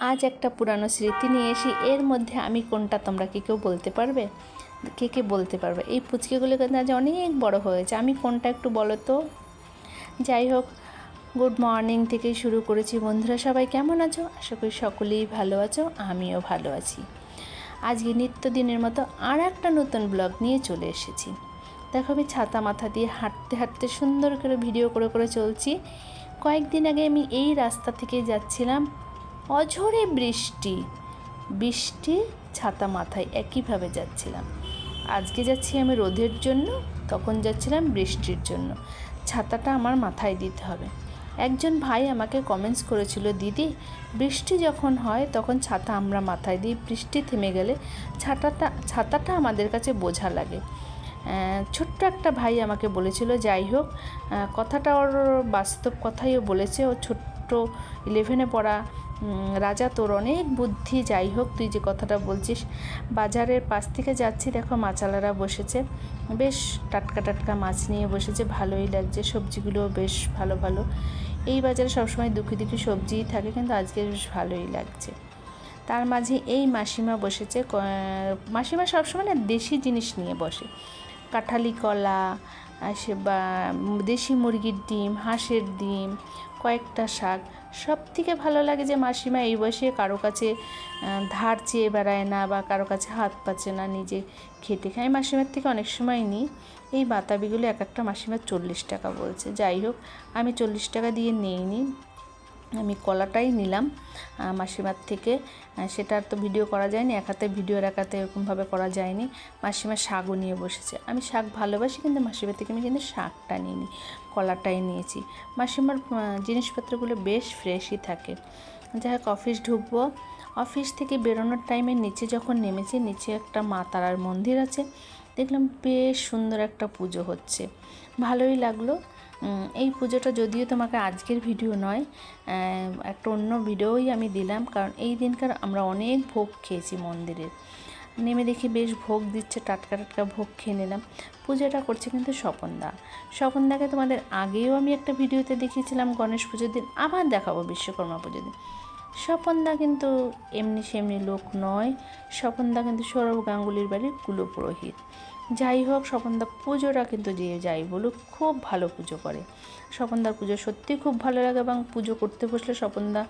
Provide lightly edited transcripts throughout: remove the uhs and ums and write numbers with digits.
আজ একটা পুরানো স্মৃতি নিয়ে এসি। এর মধ্যে আমি কোনটা তোমরা কেউ বলতে পারবে? কে বলতে পারবে? এই পুচকেগুলো কিন্তু আজ অনেক বড় হয়েছে, আমি কোনটা একটু বলো তো। যাই হোক, গুড মর্নিং থেকে শুরু করেছি। বন্ধুরা সবাই কেমন আছো? আশা করি সকলেই ভালো আছো, আমিও ভালো আছি। আজকে নিত্যদিনের মতো আর একটা নতুন ব্লগ নিয়ে চলে এসেছি। দেখো, আমি ছাতা মাথা দিয়ে হাঁটতে হাঁটতে সুন্দর করে ভিডিও করে করে চলছি। কয়েকদিন আগে আমি এই রাস্তা থেকে যাচ্ছিলাম, অঝোরে বৃষ্টি ছাতা মাথায় একইভাবে যাচ্ছিলাম। আজকে যাচ্ছি আমি রোদের জন্য, তখন যাচ্ছিলাম বৃষ্টির জন্য। ছাতাটা আমার মাথায় দিতে হবে। একজন ভাই আমাকে কমেন্টস করেছিল, দিদি বৃষ্টি যখন হয় তখন ছাতা আমরা মাথায় দিই, বৃষ্টি থেমে গেলে ছাতাটা আমাদের কাছে বোঝা লাগে। ছোট্ট একটা ভাই আমাকে বলেছিল। যাই হোক, কথাটা ওর বাস্তব কথাইও বলেছে। ও ছোট্ট 11-এ পড়া রাজা, তোর অনেক বুদ্ধি। যাই হোক, তুই যে কথাটা বলছিস। বাজারের পাশ থেকে যাচ্ছি, দেখো মাছালারা বসেছে, বেশ টাটকা টাটকা মাছ নিয়ে বসেছে, ভালোই লাগছে। সবজিগুলোও বেশ ভালো ভালো। এই বাজারে সবসময় দুঃখী সবজিই থাকে, কিন্তু আজকে বেশ ভালোই লাগছে। তার মাঝে এই মাসিমা বসেছে। মাসিমা সবসময় না দেশি জিনিস নিয়ে বসে, কাঁঠালি কলা, বা দেশি মুরগির ডিম, হাঁসের ডিম, কয়েকটা শাক। সব থেকে ভালো লাগে যে মাসিমা এই বয়সে কারো কাছে ধার চেয়ে বেড়ায় না, বা কারো কাছে হাত পাচ্ছে না, নিজে খেটে খায়। মাসিমার থেকে অনেক সময় নিই। এই বাতাবিগুলো এক একটা মাসিমার 40 টাকা বলছে। যাই হোক, আমি 40 টাকা দিয়ে নিইনি, আমি কলাটাই নিলাম মাসিমার থেকে। সেটা তো ভিডিও করা যায়নি, এক হাতে ভিডিও এক হাতে এরকমভাবে করা যায়নি। মাসিমা শাকও নিয়ে বসেছে। আমি শাক ভালোবাসি, কিন্তু মাসিমার থেকে আমি কিন্তু শাকটা নিইনি, কলাটাই নিয়েছি। মাসিমার জিনিসপত্রগুলো বেশ ফ্রেশই থাকে। যাই হোক, অফিস ঢুকবো। অফিস থেকে বেরোনোর টাইমে নিচে যখন নেমেছি, নিচে একটা মা তারার মন্দির আছে, দেখলাম বেশ সুন্দর একটা পুজো হচ্ছে, ভালোই লাগলো। এই পুজোটা যদিও তোমাকে আজকের ভিডিও নয়, একটা অন্য ভিডিওই আমি দিলাম, কারণ এই দিনকার আমরা অনেক ভোগ খেয়েছি মন্দিরের। নেমে দেখি বেশ ভোগ দিচ্ছে, টাটকা টাটকা ভোগ খেয়ে নিলাম। পুজোটা করছে কিন্তু স্বপনদাকে তোমাদের আগেও আমি একটা ভিডিওতে দেখিয়েছিলাম গণেশ পুজোর দিন, আবার দেখাবো বিশ্বকর্মা পুজোর দিন। স্বপনদা কিন্তু এমনি সেমনি লোক নয়। স্বপনদা কিন্তু সৌরভ গাঙ্গুলির বাড়ির কুলপুরোহিত। যাই হোক, স্বপনদা পুজোটা কিন্তু যে যাই বলুক খুব ভালো পুজো করে। স্বপনদার পুজো সত্যিই খুব ভালো লাগে, এবং পুজো করতে বসলে স্বপনদা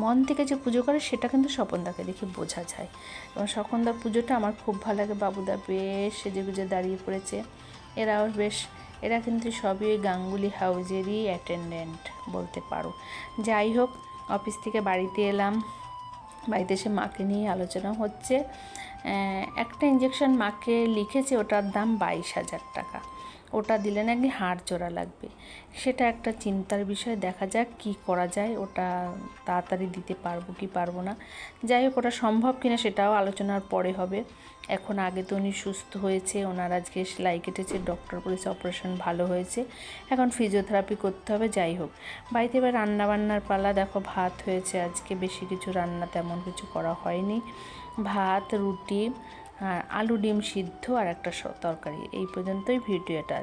মন থেকে যে পুজো করে সেটা কিন্তু স্বপনদাকে দেখে বোঝা যায়। এবং স্বপনদার পুজোটা আমার খুব ভালো লাগে। বাবুদা বেশ সেজেগুজে দাঁড়িয়ে পড়েছে। এরা কিন্তু সবই ওই গাঙ্গুলি হাউজেরই অ্যাটেন্ডেন্ট বলতে পারো। যাই হোক, অফিস থেকে বাড়িতে এলাম। বাড়িতে এসে মাকে নিয়ে আলোচনা হচ্ছে। একটা ইঞ্জেকশন মাকে লিখেছে, ওটার দাম 22,000 টাকা। ওটা দিলে নাকি হাড় জোড়া লাগবে। সেটা একটা চিন্তার বিষয়, দেখা যাক কি করা যায়, ওটা তাড়াতাড়ি দিতে পারবো কি পারবো না। যাই হোক, ওটা সম্ভব কিনা সেটাও আলোচনার পরে হবে। এখন আগে তো উনি সুস্থ হয়েছে, ওনার আজকে সেলাই কেটেছে, ডক্টর বলেছে অপারেশন ভালো হয়েছে, এখন ফিজিওথেরাপি করতে হবে। যাই হোক, বাড়িতে এবার রান্নাবান্নার পালা। দেখো, ভাত হয়েছে আজকে, বেশি কিছু রান্না তেমন কিছু করা হয়নি। ভাত, রুটি আর আলু ডিম সিদ্ধ আর একটা তরকারি। এই পর্যন্তই ভিডিওটা।